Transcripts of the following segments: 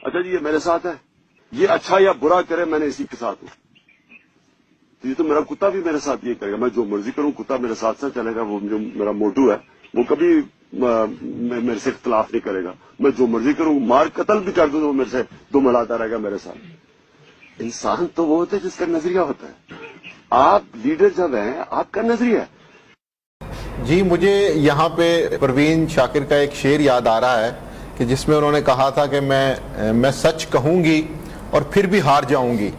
اچھا جی یہ میرے ساتھ ہے, یہ اچھا یا برا کرے میں نے اسی کے ساتھ ہوں. تو یہ تو میرا کتا بھی میرے ساتھ یہ کرے گا, میں جو مرضی کروں کتا میرے ساتھ چلے گا. وہ جو میرا موٹو ہے وہ کبھی میرے سے اختلاف نہیں کرے گا. میں جو مرضی کروں, مار قتل بھی کر دوں تو وہ میرے سے دو ملاتا رہے گا میرے ساتھ. انسان تو وہ ہوتا ہے جس کا نظریہ ہوتا ہے. آپ لیڈر جب ہیں آپ کا نظریہ ہے. جی مجھے یہاں پہ پروین شاکر کا ایک شعر یاد آ رہا ہے کہ جس میں انہوں نے کہا تھا کہ میں سچ کہوں گی اور پھر بھی ہار جاؤں گی,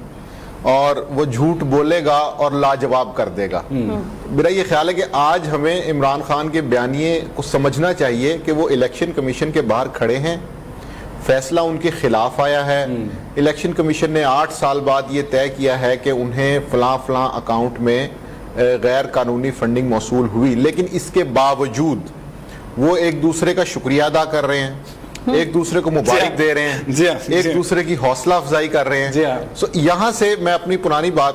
اور وہ جھوٹ بولے گا اور لاجواب کر دے گا. میرا یہ خیال ہے کہ آج ہمیں عمران خان کے بیانیے کو سمجھنا چاہیے کہ وہ الیکشن کمیشن کے باہر کھڑے ہیں, فیصلہ ان کے خلاف آیا ہے. الیکشن کمیشن نے 8 سال بعد یہ طے کیا ہے کہ انہیں فلاں اکاؤنٹ میں غیر قانونی فنڈنگ موصول ہوئی, لیکن اس کے باوجود وہ ایک دوسرے کا شکریہ ادا کر رہے ہیں, ایک دوسرے کو مبارک دے رہے ہیں, ایک دوسرے کی حوصلہ افزائی کر رہے ہیں. سو یہاں سے میں اپنی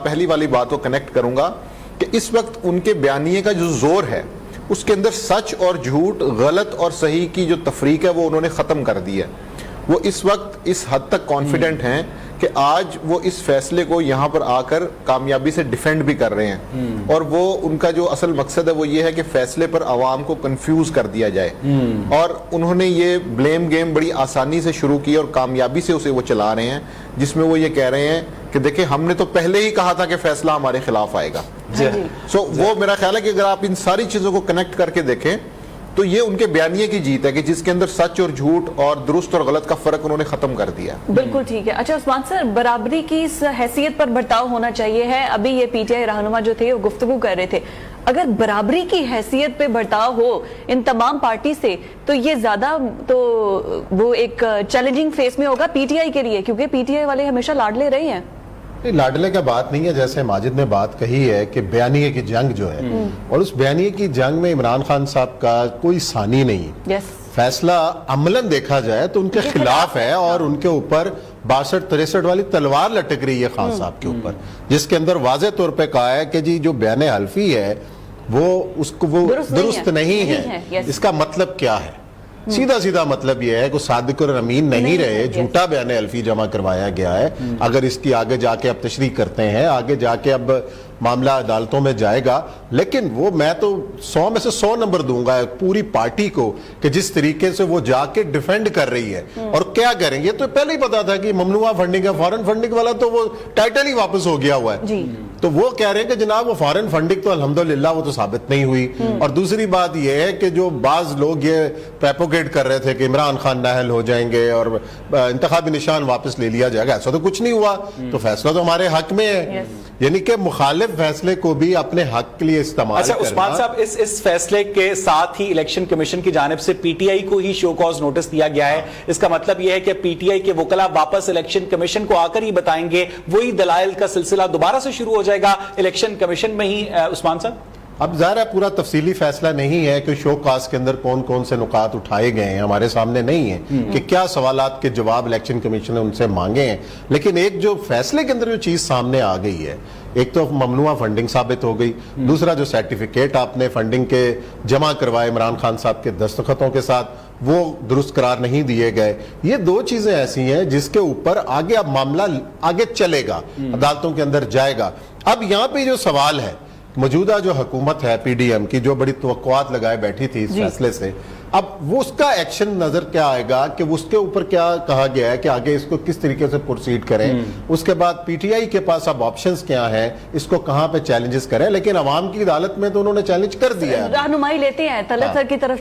پہلی والی بات کو کنیکٹ کروں گا کہ اس وقت ان کے بیانیے کا جو زور ہے اس کے اندر سچ اور جھوٹ, غلط اور صحیح کی جو تفریق ہے وہ انہوں نے ختم کر دی ہے. وہ اس وقت اس حد تک کانفیڈنٹ ہیں کہ آج وہ اس فیصلے کو یہاں پر آ کر کامیابی سے ڈیفینڈ بھی کر رہے ہیں, اور وہ ان کا جو اصل مقصد ہے وہ یہ ہے کہ فیصلے پر عوام کو کنفیوز کر دیا جائے. اور انہوں نے یہ بلیم گیم بڑی آسانی سے شروع کی اور کامیابی سے اسے وہ چلا رہے ہیں, جس میں وہ یہ کہہ رہے ہیں کہ دیکھیں ہم نے تو پہلے ہی کہا تھا کہ فیصلہ ہمارے خلاف آئے گا. سو وہ میرا خیال ہے کہ اگر آپ ان ساری چیزوں کو کنیکٹ کر کے دیکھیں تو یہ ان کے بیانیے کی جیت ہے کہ جس کے اندر سچ اور جھوٹ اور درست اور غلط کا فرق انہوں نے ختم کر دیا. بالکل ٹھیک ہے. اچھا عثمان سر, برابری کی اس حیثیت پر برتاؤ ہونا چاہیے ہے. ابھی یہ پی ٹی آئی رہنما جو تھے وہ گفتگو کر رہے تھے, اگر برابری کی حیثیت پہ برتاؤ ہو ان تمام پارٹی سے تو یہ زیادہ تو وہ ایک چیلنجنگ فیس میں ہوگا پی ٹی آئی کے لیے, کیونکہ پی ٹی آئی والے ہمیشہ لاڈلے رہے ہیں. لاڈلے کا بات نہیں ہے, جیسے ماجد نے بات کہی ہے کہ بیانیے کی جنگ جو ہے, اور اس بیانیے کی جنگ میں عمران خان صاحب کا کوئی ثانی نہیں. فیصلہ عملاً دیکھا جائے تو ان کے خلاف ہے, اور ان کے اوپر 62-63 والی تلوار لٹک رہی ہے خان صاحب کے اوپر, جس کے اندر واضح طور پہ کہا ہے کہ جی جو بیان حلفی ہے وہ درست نہیں ہے. اس کا مطلب کیا ہے؟ سیدھا مطلب یہ ہے کہ صادق اور امین نہیں رہے, جھوٹا بیان حلفی جمع کروایا گیا ہے. اگر اس کی آگے جا کے اب تشریح کرتے ہیں, آگے جا کے اب معاملہ عدالتوں میں جائے گا, لیکن وہ میں تو 100 میں سے 100 نمبر دوں گا پوری پارٹی کو کہ جس طریقے سے وہ جا کے ڈیفینڈ کر رہی ہے. اور کیا کریں گے, تو پہلے ہی پتا تھا کہ ممنوعہ فنڈنگ ہے, فارن فنڈنگ والا تو وہ ٹائٹل ہی واپس ہو گیا ہوا ہے. تو وہ کہہ رہے ہیں کہ جناب وہ فارن فنڈنگ تو الحمدللہ وہ تو ثابت نہیں ہوئی. اور دوسری بات یہ ہے کہ جو بعض لوگ یہ پیپوگیٹ کر رہے تھے کہ عمران خان نااہل ہو جائیں گے اور انتخابی نشان واپس لے لیا جائے گا, ایسا تو کچھ نہیں ہوا. تو فیصلہ تو ہمارے حق میں ہے, یعنی کہ مخالف فیصلے کو بھی اپنے حق کے لیے استعمال کرنا. اچھا عثمان صاحب, اس فیصلے کے ساتھ ہی الیکشن کمیشن کی جانب سے پی ٹی آئی کو ہی شو کاز نوٹس دیا گیا ہے. اس کا مطلب یہ ہے کہ پی ٹی آئی کے وکلاء واپس الیکشن کمیشن کو آ کر ہی بتائیں گے, وہی دلائل کا سلسلہ دوبارہ سے شروع ہو جائے گا الیکشن کمیشن میں ہی. عثمان صاحب اب ظاہر ہے پورا تفصیلی فیصلہ نہیں ہے کہ شو کاز کے اندر کون کون سے نکات اٹھائے گئے ہیں, ہمارے سامنے نہیں ہے کہ کیا سوالات کے جواب الیکشن کمیشن نے ان سے مانگے ہیں. لیکن ایک جو فیصلے کے اندر جو چیز سامنے آ گئی ہے, ایک تو ممنوعہ فنڈنگ ثابت ہو گئی, دوسرا جو سرٹیفکیٹ آپ نے فنڈنگ کے جمع کروائے عمران خان صاحب کے دستخطوں کے ساتھ وہ درست قرار نہیں دیے گئے. یہ دو چیزیں ایسی ہیں جس کے اوپر آگے اب معاملہ آگے چلے گا, عدالتوں کے اندر جائے گا. اب یہاں پہ جو سوال ہے, موجودہ جو حکومت ہے پی ڈی ایم کی, جو بڑی توقعات لگائے بیٹھی تھی اس فیصلے سے, اب وہ اس کا ایکشن نظر کیا آئے گا کہ اس کے اوپر کیا کہا گیا ہے کہ آگے اس کو کس طریقے سے پروسیڈ کریں. اس کے بعد پی ٹی آئی کے پاس اب آپشنز کیا ہیں, اس کو کہاں پہ چیلنجز کریں. لیکن عوام کی عدالت میں تو انہوں نے چیلنج کر دیا ہے, رہنمائی لیتے ہیں طلعت سر کی طرف